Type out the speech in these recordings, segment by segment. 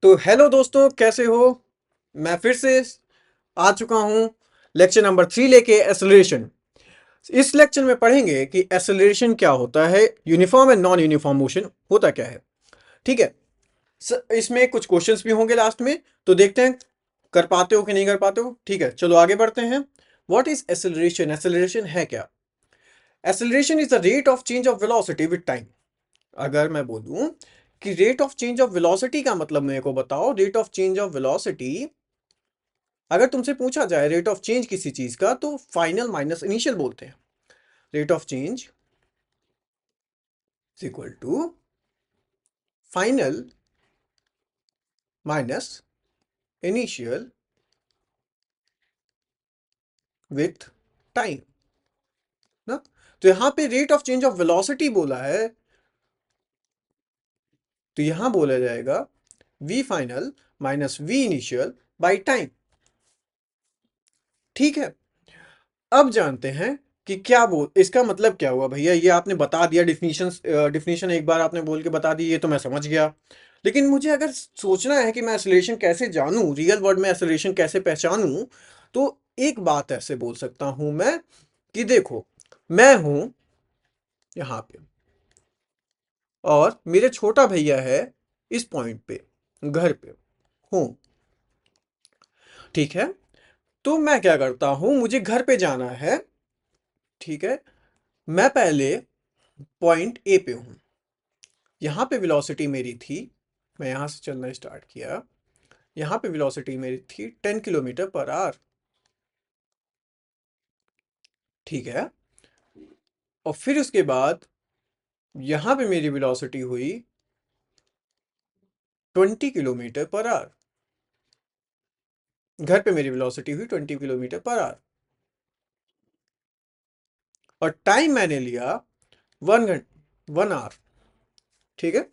तो हेलो दोस्तों, कैसे हो। मैं फिर से आ चुका हूं लेक्चर नंबर 3 लेके एक्सेलरेशन। इस लेक्चर में पढ़ेंगे कि एक्सेलरेशन क्या होता है, uniform and non uniform motion होता क्या है। ठीक है। इसमें कुछ क्वेश्चंस भी होंगे लास्ट में, तो देखते हैं कर पाते हो कि नहीं कर पाते हो। ठीक है, चलो आगे बढ़ते हैं। What is acceleration? एक्सेलरेशन है क्या? Acceleration is the rate of change of velocity with time. अगर मैं बोलूं कि rate of change of velocity का मतलब मेरे को बताओ। Rate of change of velocity, अगर तुमसे पूछा जाए रेट ऑफ चेंज किसी चीज का, तो फाइनल माइनस इनिशियल बोलते हैं। Rate of change is equal to final minus initial with time ना। तो यहां पे rate of change of velocity बोला है, तो यहां बोला जाएगा v final minus v initial by time. ठीक है। अब जानते हैं कि क्या बोल इसका मतलब क्या हुआ। भैया ये आपने बता दिया, डिफिनीशन एक बार आपने बोल के बता दी, ये तो मैं समझ गया। लेकिन मुझे अगर सोचना है कि मैं एक्सेलरेशन कैसे जानूं, रियल वर्ल्ड में एक्सेलरेशन कैसे पहचानूं, तो एक बात ऐसे बोल सकता हूं मैं कि देखो, मैं हूं यहां पे और मेरे छोटा भैया है इस पॉइंट पे, घर पे हूं। ठीक है। तो मैं क्या करता हूं, मुझे घर पे जाना है। ठीक है। मैं पहले पॉइंट ए पे हूं, यहाँ पे वेलोसिटी मेरी थी, मैं यहाँ से चलना स्टार्ट किया, यहाँ पे वेलोसिटी मेरी थी 10 किलोमीटर पर आवर। ठीक है। और फिर उसके बाद यहाँ पे मेरी वेलोसिटी हुई 20 किलोमीटर पर आवर। घर पे मेरी वेलोसिटी हुई 20 किलोमीटर पर आवर, और टाइम मैंने लिया 1 आवर। ठीक है।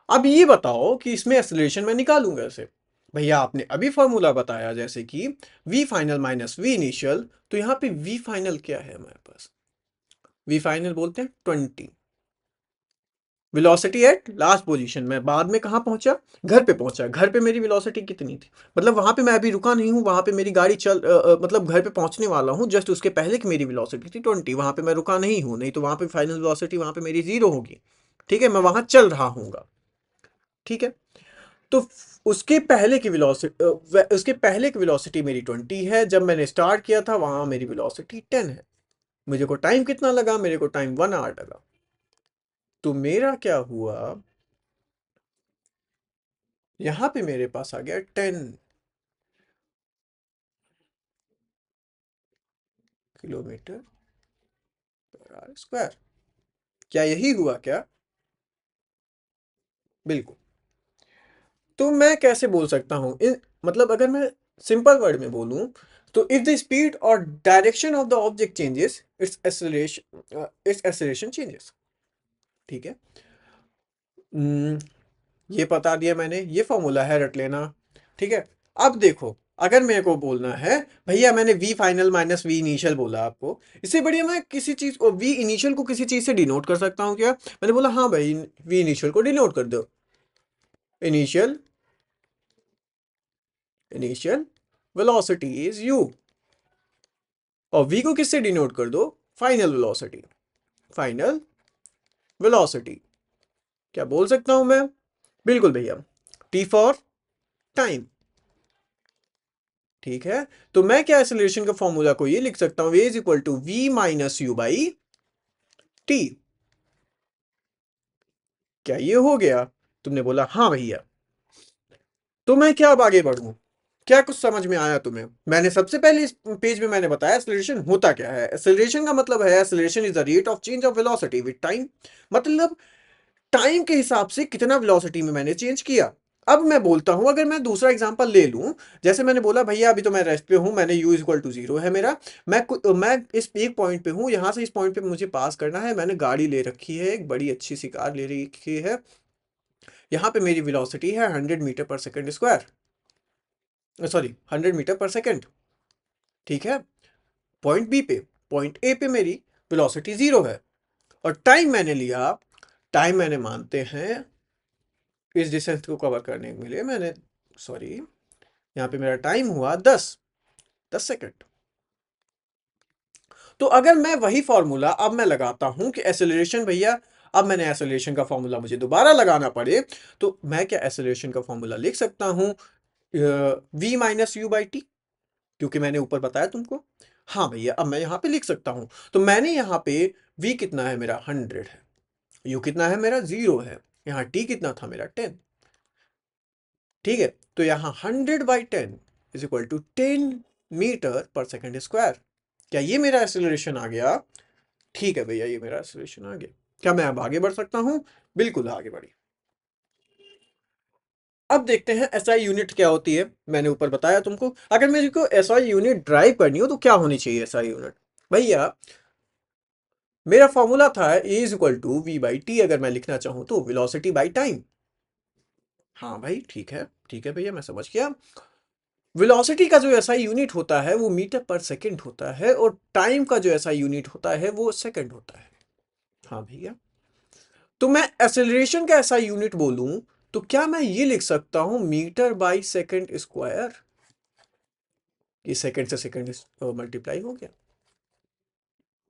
अब ये बताओ कि इसमें एक्सेलरेशन मैं निकालूं कैसे। भैया आपने अभी फॉर्मूला बताया जैसे कि v final minus v initial, तो यहाँ पे v फाइनल क्या है हमारे पास? वी फाइनल बोलते हैं 20। वेलोसिटी एट लास्ट पोजीशन में, बाद में कहाँ पहुंचा? घर पे पहुंचा। घर पे मेरी वेलोसिटी कितनी थी, मतलब वहां पे मैं अभी रुका नहीं हूं, वहां पे मेरी गाड़ी मतलब घर पे पहुंचने वाला हूं, जस्ट उसके पहले की मेरी वेलोसिटी थी 20। वहां पे मैं रुका नहीं हूं, नहीं तो वहां पे फाइनल वेलोसिटी वहां पे मेरी 0 होगी। ठीक है, मैं वहां चल रहा हूँगा। ठीक है। तो उसके पहले की वेलोसिटी मेरी 20 है, जब मैंने स्टार्ट किया था वहां मेरी वेलोसिटी 10 है। मुझे को टाइम कितना लगा? मेरे को टाइम 1 आवर लगा। तो मेरा क्या हुआ, यहां पे मेरे पास आ गया 10 किलोमीटर पर आवर स्क्वायर। क्या यही हुआ क्या? बिल्कुल। तो मैं कैसे बोल सकता हूं मतलब अगर मैं सिंपल वर्ड में बोलूं, तो इफ द स्पीड और direction of the object changes, it's acceleration changes. ठीक है। हम्म, ये बता दिया मैंने, ये फॉर्मूला है, रट लेना। ठीक है। अब देखो, अगर मेरे को बोलना है, भैया मैंने v final minus v initial बोला आपको, इससे बढ़िया मैं किसी चीज को v इनिशियल को किसी चीज से डिनोट कर सकता हूँ क्या? मैंने बोला हाँ भाई, v इनिशियल को डिनोट कर दो। Initial initial velocity is u, और v को किससे डिनोट कर दो? Final velocity. फाइनल वेलोसिटी क्या बोल सकता हूं मैं? बिल्कुल भैया, t फॉर टाइम। ठीक है। तो मैं क्या एक्सेलरेशन का फॉर्मूला को ये लिख सकता हूं, a is equal to v minus u by t. क्या ये हो गया? तुमने बोला हाँ भैया। तो मैं क्या अब आगे बढ़ूं? क्या कुछ समझ में आया तुम्हें? मैंने सबसे पहले इस पेज में मैंने बताया एक्सेलरेशन होता क्या है। एक्सेलरेशन का मतलब है, acceleration is the rate of change of velocity with time. मतलब टाइम के हिसाब से कितना वेलोसिटी में मैंने चेंज किया। अब मैं बोलता हूं, अगर मैं दूसरा एग्जांपल ले लूं, जैसे मैंने बोला भैया अभी तो मैं रेस्ट पे हूं, मैंने u इक्वल टू 0 है मेरा। मैं इस एक पॉइंट पे हूं, यहां से इस पॉइंट पे मुझे पास करना है। मैंने गाड़ी ले रखी है, एक बड़ी अच्छी सी कार ले रखी है। यहाँ पे मेरी वेलोसिटी है 100 मीटर पर सेकंड स्क्वायर, सॉरी 100 मीटर पर सेकंड। ठीक है। पॉइंट बी पे, पॉइंट ए पे मेरी वेलोसिटी 0 है, और टाइम मैंने लिया, टाइम मैंने मानते हैं इस डिस्टेंस को कवर करने के लिए मैंने, सॉरी, यहाँ पे मेरा टाइम हुआ 10 सेकंड। तो अगर मैं वही फॉर्मूला अब मैं लगाता हूं कि एसेलरेशन, भैया अब मैंने एसेलरेशन का फॉर्मूला मुझे दोबारा लगाना पड़े, तो मैं क्या एसेलरेशन का फॉर्मूला लिख सकता हूं v minus u by T, क्योंकि मैंने ऊपर बताया तुमको। हाँ भैया, अब मैं यहाँ पे लिख सकता हूं। तो मैंने यहाँ पे v कितना है मेरा 100 है, u कितना है मेरा 0 है, यहाँ t कितना था मेरा 10। ठीक है, तो यहाँ 100/10 is equal to 10 metre per second square. क्या ये मेरा एक्सेलरेशन आ गया? ठीक है भैया, ये मेरा एक्सेलरेशन आ गया। क्या मैं अब आगे बढ़ सकता हूं? बिल्कुल आगे बढ़ी। अब देखते हैं एसआई यूनिट क्या होती है। मैंने ऊपर बताया तुमको, अगर मेरे को एसआई यूनिट ड्राइव करनी हो तो क्या होनी चाहिए एसआई यूनिट? भैया मेरा फॉर्मूला था a is equal to v by t, अगर मैं लिखना चाहूं तो वेलोसिटी बाई टाइम। हाँ भाई, ठीक है भैया, मैं समझ गया। वेलोसिटी का जो एसआई यूनिट होता है वो मीटर पर सेकंड होता है, और टाइम का जो एसआई यूनिट होता है वो सेकंड होता है। हाँ भैया, तो मैं एक्सेलरेशन का एसआई यूनिट बोलूं तो क्या मैं ये लिख सकता हूं मीटर बाई सेकंड स्क्वायर? ये सेकंड से सेकंड मल्टीप्लाई हो गया।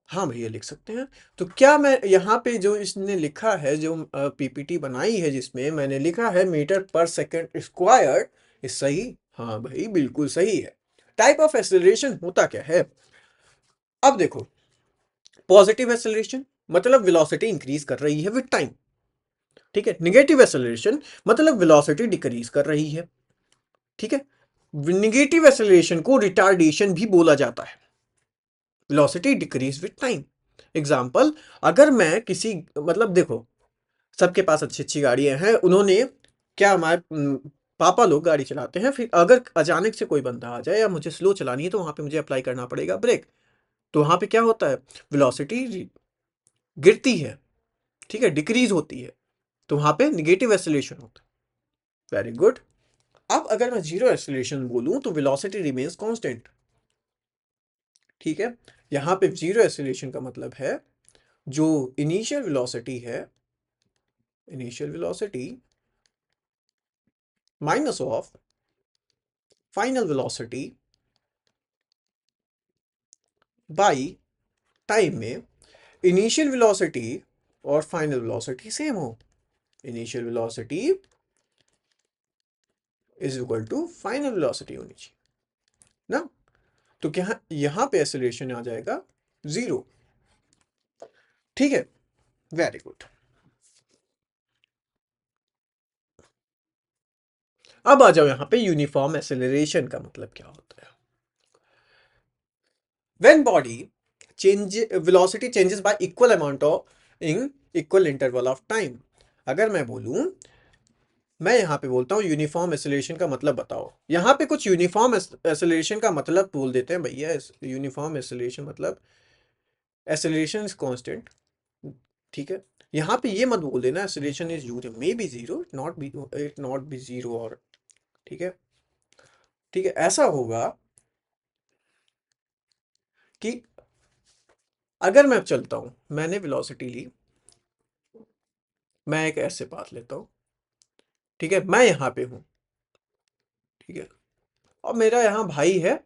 हाँ भैया, लिख सकते हैं। तो क्या मैं यहाँ पे जो इसने लिखा है, जो पीपीटी बनाई है जिसमें मैंने लिखा है मीटर पर सेकंड स्क्वायर, ये सही? हाँ भाई, बिल्कुल सही है। टाइप ऑफ एक्सेलरेशन होता क्या है? अब देखो, पॉजिटिव एक्सेलरेशन मतलब वेलोसिटी इंक्रीज कर रही है विद टाइम। ठीक है, निगेटिव एक्सेलरेशन मतलब वेलोसिटी डिक्रीज कर रही है। ठीक है, निगेटिव एक्सेलरेशन को रिटार्डेशन भी बोला जाता है, velocity decrease with time. Example, अगर मैं किसी, मतलब देखो, सबके पास अच्छी अच्छी गाड़ियां हैं, उन्होंने क्या, हमारे पापा लोग गाड़ी चलाते हैं, फिर अगर अचानक से कोई बंदा आ जाए या मुझे स्लो चलानी है तो वहां पे मुझे अप्लाई करना पड़ेगा ब्रेक। तो वहां पे क्या होता है, वेलोसिटी गिरती है, ठीक है, डिक्रीज होती है, तो वहां पे निगेटिव एक्सेलरेशन होता है। Very good. अब अगर मैं जीरो एक्सेलरेशन बोलूं तो वेलोसिटी रिमेन्स कांस्टेंट। ठीक है, यहां पे जीरो एक्सेलरेशन का मतलब है जो इनिशियल वेलोसिटी है, initial velocity minus of final velocity by time में इनिशियल वेलोसिटी और फाइनल वेलोसिटी सेम हो। Initial velocity is equal to final velocity होनी चाहिए ना। तो क्या यहां पे एक्सेलरेशन आ जाएगा 0। ठीक है, वेरी गुड। अब आ जाओ यहां पे यूनिफॉर्म एक्सेलरेशन का मतलब क्या होता है। When body change velocity changes y equal amount of in equal interval of time. अगर मैं बोलूं, मैं यहाँ पे बोलता हूँ यूनिफॉर्म एक्सेलरेशन का मतलब बताओ, यहाँ पे कुछ यूनिफॉर्म एक्सेलरेशन का मतलब बोल देते हैं भैया। यूनिफॉर्म एक्सेलरेशन मतलब एक्सेलरेशन इज कांस्टेंट। ठीक है, यहाँ पे ये मत बोल देना acceleration is zero, may be zero, it not be zero, और ठीक है, ठीक है, ऐसा होगा कि अगर मैं चलता हूँ, मैंने वेलोसिटी ली, मैं एक ऐसे पाथ लेता हूँ, ठीक है, मैं यहाँ पे हूँ, ठीक है, और मेरा यहाँ भाई है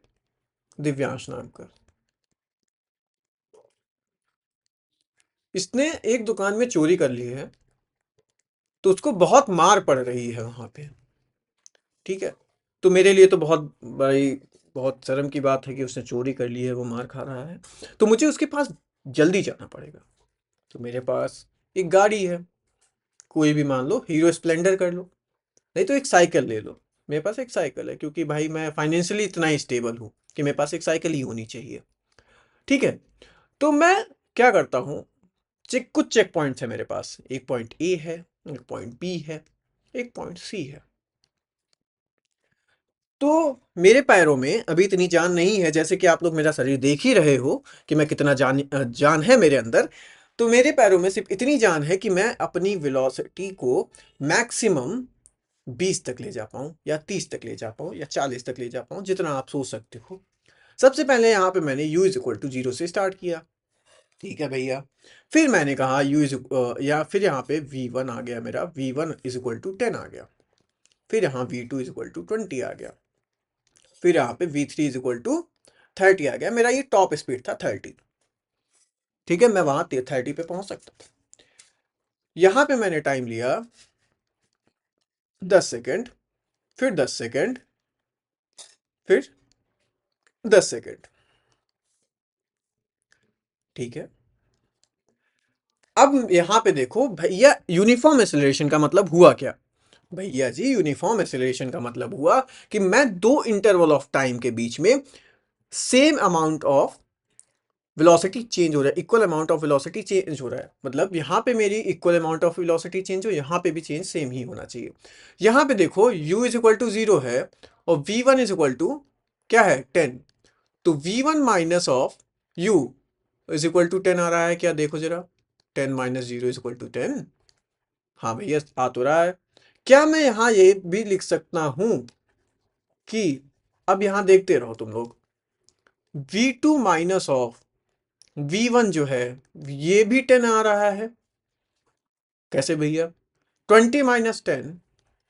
दिव्यांश नाम का। इसने एक दुकान में चोरी कर ली है, तो उसको बहुत मार पड़ रही है वहां पे। ठीक है, तो मेरे लिए तो बहुत बड़ी, बहुत शर्म की बात है कि उसने चोरी कर ली है, वो मार खा रहा है, तो मुझे उसके पास जल्दी जाना पड़ेगा। तो मेरे पास एक गाड़ी है, कोई भी, मान लो हीरो स्प्लेंडर कर लो, नहीं तो एक साइकिल ले लो। मेरे पास एक साइकिल है, क्योंकि भाई मैं फाइनेंशियली इतना ही स्टेबल हूँ कि मेरे पास एक साइकिल ही होनी चाहिए। ठीक है, तो मैं क्या करता हूँ, कुछ चेक पॉइंट्स है मेरे पास, एक पॉइंट ए है, एक पॉइंट बी है, एक पॉइंट सी है। तो मेरे पैरों में अभी इतनी जान नहीं है, जैसे कि आप लोग मेरा शरीर देख ही रहे हो कि मैं कितना जान है मेरे अंदर। तो मेरे पैरों में सिर्फ इतनी जान है कि मैं अपनी वेलोसिटी को मैक्सिमम 20 तक ले जा पाऊं, या 30 तक ले जा पाऊं, या 40 तक ले जा पाऊं, जितना आप सोच सकते हो। सबसे पहले यहाँ पे मैंने u is equal to zero से स्टार्ट किया। ठीक है भैया। फिर मैंने कहा u इज या फिर यहाँ पे v1 आ गया मेरा, v1 इज इक्वल टू 10 आ गया। फिर यहाँ v2 इज इक्वल टू 20 आ गया। फिर यहाँ पे v3 इज इक्वल टू 30 आ गया। मेरा ये टॉप स्पीड था 30। ठीक है, मैं वहां 30 पे पहुंच सकता था। यहाँ पे मैंने टाइम लिया 10 सेकेंड, फिर 10 सेकेंड, फिर 10 सेकेंड। ठीक है, अब यहां पे देखो भैया, यूनिफॉर्म एक्सेलरेशन का मतलब हुआ क्या? भैया जी, यूनिफॉर्म एक्सेलरेशन का मतलब हुआ कि मैं दो इंटरवल ऑफ टाइम के बीच में same amount of velocity change हो रहा है, equal amount of velocity change हो रहा है। मतलब यहाँ पे मेरी equal amount of velocity change हो, यहाँ पे भी चेंज सेम ही होना चाहिए। यहाँ पे देखो u इज इक्वल टू 0 है और v1 इज इक्वल टू क्या है, 10। तो v1 minus of u is equal to 10 आ रहा है क्या? देखो जरा, 10 माइनस 0 इज इक्वल टू 10। हाँ भैया, आ तो रहा है। क्या मैं यहाँ ये भी लिख सकता हूं कि, अब यहाँ देखते रहो तुम लोग, v2 माइनस ऑफ v1 जो है ये भी 10 आ रहा है। कैसे भैया? 20 माइनस 10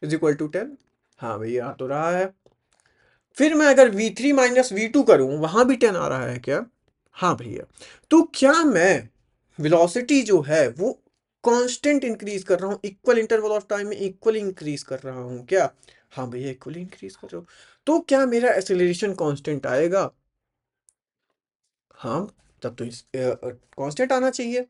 इज इक्वल टू 10। हाँ भैया, आ तो रहा है। फिर मैं अगर v3 माइनस v2 करूं, वहां भी 10 आ रहा है क्या? हाँ भैया। तो क्या मैं वेलोसिटी जो है वो कांस्टेंट इंक्रीज कर रहा हूँ, इक्वल इंटरवल ऑफ टाइम में इक्वल इंक्रीज कर रहा हूँ क्या? हाँ भैया, इक्वल इंक्रीज कर रहा हूँ। तो क्या मेरा एक्सेलरेशन कांस्टेंट आएगा? हाँ, तब तो कांस्टेंट आना चाहिए।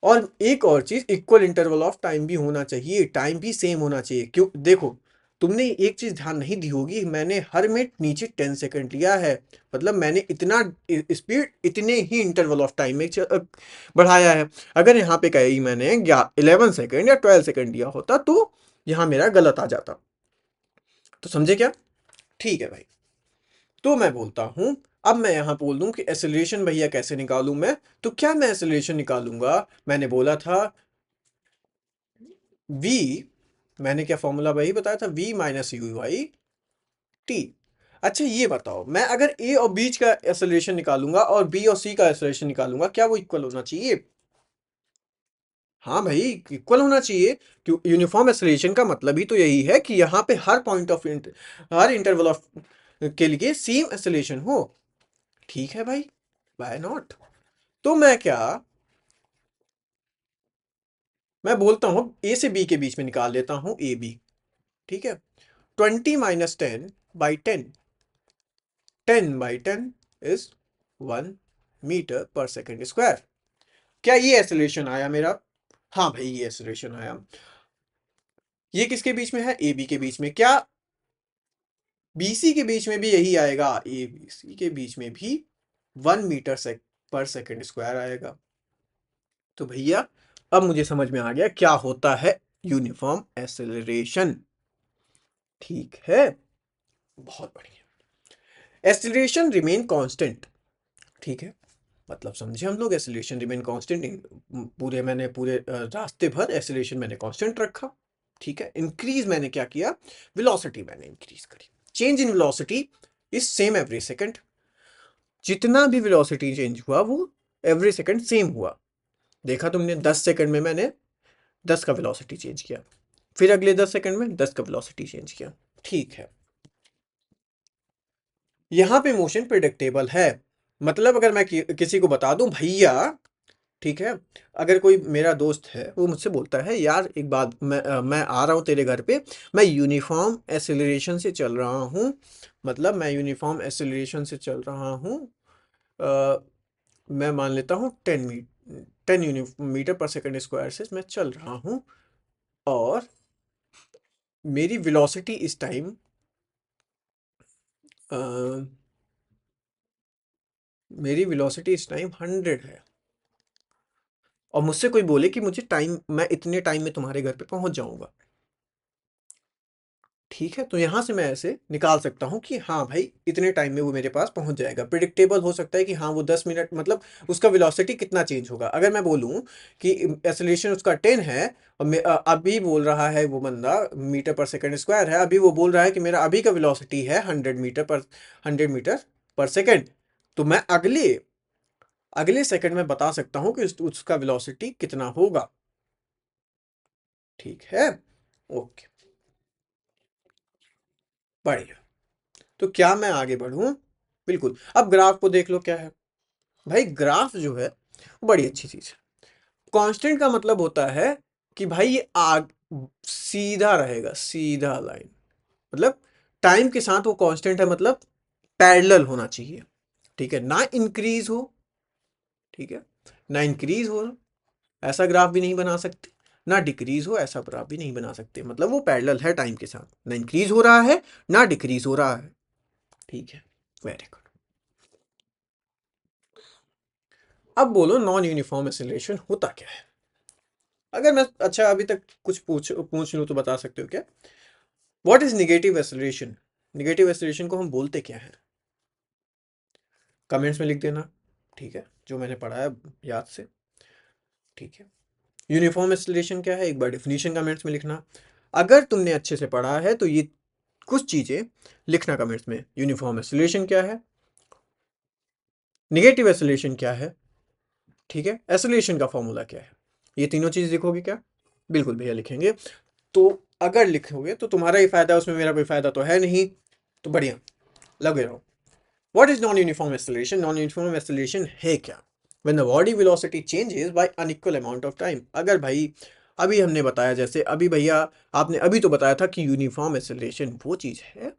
और एक और चीज, इक्वल इंटरवल ऑफ टाइम भी होना चाहिए, टाइम भी सेम होना चाहिए। क्यों? देखो, तुमने एक चीज ध्यान नहीं दी होगी, मैंने हर में नीचे 10 सेकंड लिया है। मतलब मैंने इतना स्पीड इतने ही इंटरवल ऑफ टाइम में बढ़ाया है। अगर यहाँ पे कहीं मैंने 11 सेकंड या 12 सेकंड लिया होता तो यहाँ मेरा गलत आ जाता। तो समझे क्या? ठीक है भाई। तो मैं बोलता हूं, अब मैं यहां बोल दूं कि एक्सेलरेशन भैया कैसे निकालूं मैं। तो क्या मैं एक्सेलरेशन निकालूंगा? मैंने बोला था v, मैंने क्या फॉर्मूला वही बताया था, v minus u by T. अच्छा ये बताओ, मैं अगर a और b का एक्सेलरेशन निकालूंगा और b और c का एक्सेलरेशन निकालूंगा, क्या वो इक्वल होना चाहिए? हाँ भाई, इक्वल होना चाहिए। क्यों? यूनिफॉर्म एक्सेलरेशन का मतलब ही तो यही है कि यहाँ पे हर पॉइंट ऑफ हर इंटरवल ऑफ के लिए सेम एक्सेलरेशन हो। ठीक है भाई, वाई नॉट। तो मैं क्या, मैं बोलता हूँ ए से बी के बीच में निकाल लेता हूँ ए बी। ठीक है, 20 माइनस 10 by 10, 10 by 10 is 1 meter per second square. क्या ये एक्सेलरेशन आया मेरा? हाँ भाई, ये एक्सेलरेशन आया। ये किसके बीच में है? ए बी के बीच में। क्या बी सी के बीच में भी यही आएगा? ए बी सी के बीच में भी 1 मीटर पर सेकेंड स्क्वायर आएगा। तो भैया, अब मुझे समझ में आ गया क्या होता है यूनिफॉर्म एक्सेलरेशन। ठीक है, बहुत बढ़िया। Acceleration remain constant. ठीक है, मतलब समझे हम लोग, एक्सेलरेशन रिमेन कांस्टेंट। पूरे मैंने पूरे रास्ते भर एक्सेलरेशन मैंने कांस्टेंट रखा। ठीक है, इंक्रीज मैंने क्या किया? वेलोसिटी मैंने इंक्रीज करी। Change in velocity is same every second. जितना भी वेलोसिटी चेंज हुआ वो एवरी सेकंड सेम हुआ। देखा तुमने, 10 सेकंड में मैंने 10 का वेलोसिटी चेंज किया, फिर अगले 10 सेकंड में 10 का वेलोसिटी चेंज किया। ठीक है, यहां पे मोशन प्रिडिक्टेबल है। मतलब अगर मैं किसी को बता दूं भैया, ठीक है, अगर कोई मेरा दोस्त है वो मुझसे बोलता है, यार एक बात, मैं आ रहा हूँ तेरे घर पे, मैं यूनिफॉर्म एक्सेलरेशन से चल रहा हूँ। मतलब मैं यूनिफॉर्म एक्सेलरेशन से चल रहा हूँ, मैं मान लेता हूँ 10 मीटर पर सेकेंड स्क्वायर से मैं चल रहा हूँ, और मेरी वेलोसिटी इस टाइम मेरी वेलोसिटी इस टाइम 100 है, और मुझसे कोई बोले कि मुझे टाइम, मैं इतने टाइम में तुम्हारे घर पे पहुंच जाऊंगा। ठीक है, तो यहां से मैं ऐसे निकाल सकता हूं कि हाँ भाई, इतने टाइम में वो मेरे पास पहुंच जाएगा। प्रिडिक्टेबल हो सकता है कि हाँ वो 10 मिनट, मतलब उसका वेलोसिटी कितना चेंज होगा। अगर मैं बोलूं कि एक्सेलरेशन उसका 10 है, और अभी बोल रहा है वो बंदा, मीटर पर सेकंड स्क्वायर है, अभी वो बोल रहा है कि मेरा अभी का वेलोसिटी है 100 मीटर पर सेकंड। तो मैं अगले अगले सेकंड में बता सकता हूं कि उसका वेलोसिटी कितना होगा। ठीक है, ओके, बढ़िया। तो क्या मैं आगे बढ़ूं? बिल्कुल। अब ग्राफ को देख लो क्या है। भाई ग्राफ जो है बड़ी अच्छी चीज है। कांस्टेंट का मतलब होता है कि भाई ये आग सीधा रहेगा, सीधा लाइन, मतलब टाइम के साथ वो कांस्टेंट है, मतलब पैरेलल होना चाहिए। ठीक है, ना इंक्रीज हो, ठीक है, ना इंक्रीज हो, ऐसा ग्राफ भी नहीं बना सकते, ना डिक्रीज हो, ऐसा ग्राफ भी नहीं बना सकते। मतलब वो पैरेलल है टाइम के साथ, ना इंक्रीज हो रहा है ना डिक्रीज हो रहा है। ठीक है, वेरी गुड। अब बोलो नॉन यूनिफॉर्म एक्सेलरेशन होता क्या है? अगर मैं अच्छा अभी तक कुछ पूछ पूछ लूं तो बता सकते हो क्या? What is negative acceleration? Negative acceleration को हम बोलते क्या है? कमेंट्स में लिख देना। ठीक है, जो मैंने पढ़ा है याद से। ठीक है, यूनिफॉर्म एक्सेलरेशन क्या है एक बार डिफिनीशन कमेंट्स में लिखना। अगर तुमने अच्छे से पढ़ा है तो ये कुछ चीजें लिखना कमेंट्स में। यूनिफॉर्म एक्सेलरेशन क्या है, निगेटिव एक्सेलरेशन क्या है, ठीक है, एक्सेलरेशन का फॉर्मूला क्या है। ये तीनों चीज लिखोगे क्या? बिल्कुल भैया लिखेंगे। तो अगर लिखोगे तो तुम्हारा ही फायदा, उसमें मेरा कोई फायदा तो है नहीं। तो बढ़िया, लगे रहो। What is non uniform acceleration? Non uniform acceleration है क्या? When the body velocity changes by unequal amount of time. अगर भाई अभी हमने बताया, जैसे अभी भैया आपने अभी तो बताया था कि यूनिफॉर्म एक्सेलरेशन वो चीज है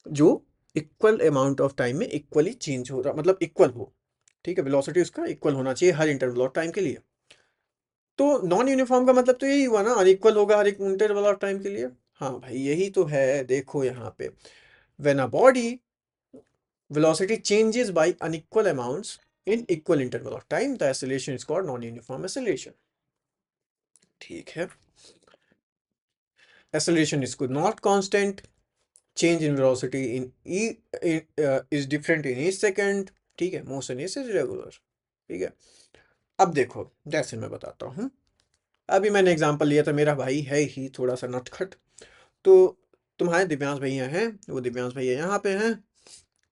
जो इक्वल अमाउंट ऑफ टाइम में इक्वली चेंज हो रहा, मतलब इक्वल हो। ठीक है, वेलोसिटी उसका इक्वल होना चाहिए हर इंटरवल ऑफ टाइम के लिए। तो नॉन यूनिफॉर्म का मतलब तो यही हुआ ना, अनइक्वल होगा हर एक इंटरवल ऑफ टाइम के लिए। हाँ भाई यही तो है, देखो यहाँ पे, when a body velocity changes by unequal amounts in equal interval of time, the acceleration is called non-uniform acceleration. ठीक है, acceleration is not constant, change in velocity is different in each second. ठीक है, motion is irregular। ठीक है, अब देखो जैसे मैं बताता हूँ, अभी मैंने एग्जांपल लिया था, मेरा भाई है ही थोड़ा सा नटखट। तो तुम्हारे दिव्यांश भैया हैं, वो दिव्यांश भैया यहाँ पे हैं।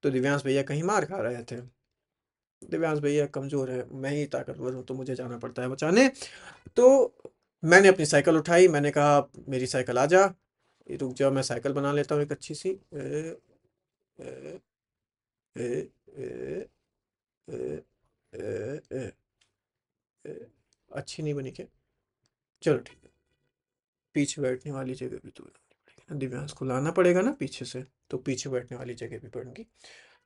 तो दिव्यांश भैया कहीं मार खा रहे थे। दिव्यांश भैया कमजोर है, मैं ही ताकतवर हूँ तो मुझे जाना पड़ता है बचाने। तो मैंने अपनी साइकिल उठाई, मैंने कहा मेरी साइकिल आ जा, ये रुक जाओ मैं साइकिल बना लेता हूँ एक अच्छी सी। ए, ए, ए, ए, ए, ए, ए, अच्छी नहीं बनी क्या? चलो ठीक है, पीछे बैठने वाली जगह भी तो बनानी पड़ेगी, दिव्यांश को लाना पड़ेगा ना पीछे से, तो पीछे बैठने वाली जगह भी पड़ेगी।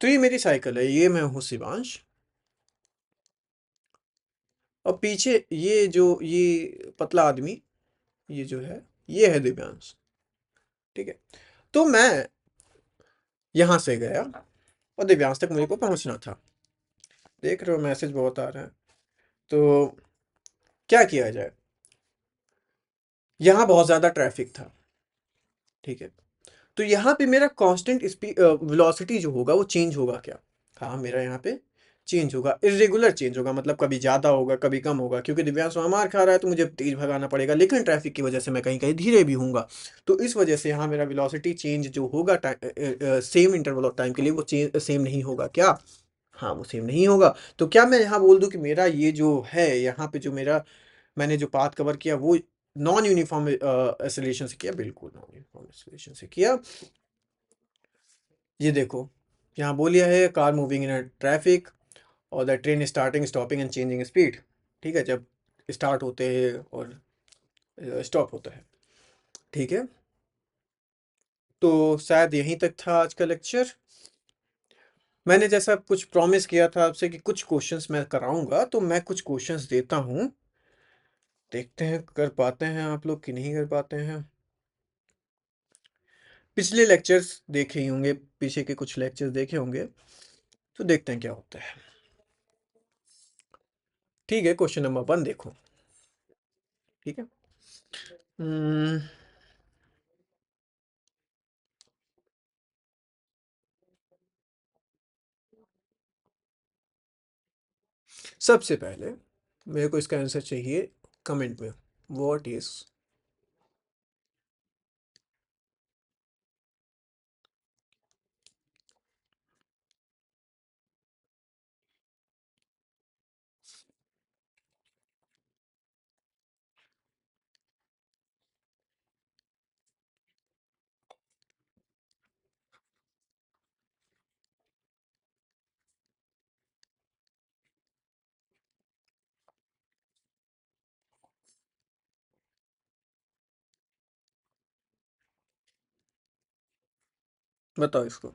तो ये मेरी साइकिल है, ये मैं हूँ शिवांश, और पीछे ये जो ये पतला आदमी, ये जो है ये है दिव्यांश। ठीक है, तो मैं यहां से गया और दिव्यांश तक मुझे को पहुंचना था। देख रहे हो मैसेज बहुत आ रहे हैं। तो क्या किया जाए, यहाँ बहुत ज्यादा ट्रैफिक था। ठीक है, तो यहाँ पे मेरा कांस्टेंट स्पीड वेलोसिटी जो होगा वो चेंज होगा क्या? हाँ मेरा यहाँ पे चेंज होगा, इरेगुलर चेंज होगा, मतलब कभी ज्यादा होगा कभी कम होगा, क्योंकि दिव्यांश वहाँ मार खा रहा है तो मुझे तेज भगाना पड़ेगा, लेकिन ट्रैफिक की वजह से मैं कहीं कहीं धीरे भी हूँगा। तो इस वजह से यहाँ मेरा वेलोसिटी चेंज जो होगा सेम इंटरवल ऑफ टाइम के लिए वो चेंज सेम नहीं होगा क्या? हाँ वो सेम नहीं होगा। तो क्या मैं यहाँ बोल दूं कि मेरा ये जो है यहाँ पे जो मेरा मैंने जो पाथ कवर किया वो नॉन यूनिफॉर्म एक्सेलरेशन से किया? बिल्कुल नॉन यूनिफॉर्म एक्सेलरेशन से किया। ये देखो यहाँ बोलिया है car moving in a traffic और the train starting stopping and changing speed. ठीक है, जब स्टार्ट होते हैं और स्टॉप होता है। ठीक है, तो शायद यहीं तक था आज का लेक्चर। मैंने जैसा कुछ प्रॉमिस किया था आपसे कि कुछ क्वेश्चंस मैं कराऊंगा, तो मैं कुछ क्वेश्चंस देता हूँ, देखते हैं कर पाते हैं आप लोग कि नहीं कर पाते हैं। पिछले लेक्चर्स देखे ही होंगे, पीछे के कुछ लेक्चर्स देखे होंगे, तो देखते हैं क्या होता है। ठीक है, क्वेश्चन नंबर 1 देखो। ठीक है, हम्म, सबसे पहले मेरे को इसका आंसर चाहिए कमेंट में। व्हाट इज बताओ इसको।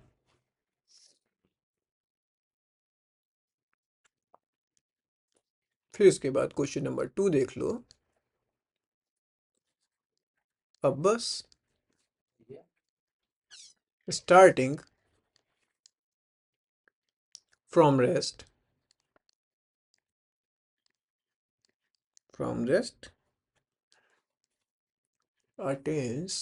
फिर इसके बाद क्वेश्चन नंबर 2 देख लो। अब बस स्टार्टिंग फ्रॉम रेस्ट, attains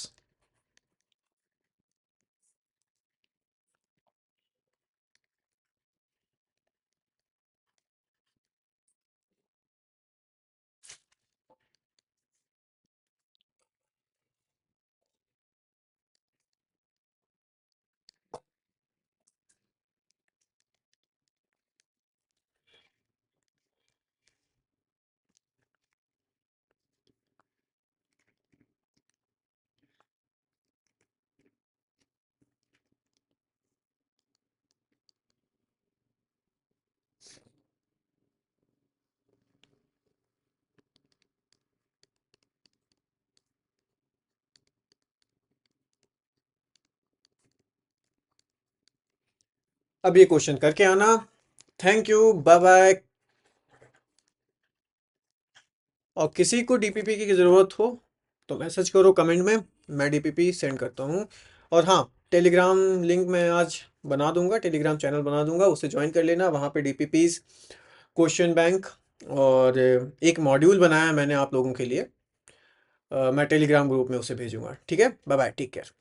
अब ये क्वेश्चन करके आना। Thank you, bye bye. और किसी को डीपीपी की ज़रूरत हो तो मैसेज करो कमेंट में, मैं डीपीपी सेंड करता हूँ। और हाँ, टेलीग्राम लिंक मैं आज बना दूंगा, टेलीग्राम चैनल बना दूंगा, उसे ज्वाइन कर लेना। वहाँ पे डीपीपीज, क्वेश्चन बैंक और एक मॉड्यूल बनाया है मैंने आप लोगों के लिए। मैं टेलीग्राम ग्रुप में उसे भेजूंगा। ठीक है, बाय बाय, टेक केयर।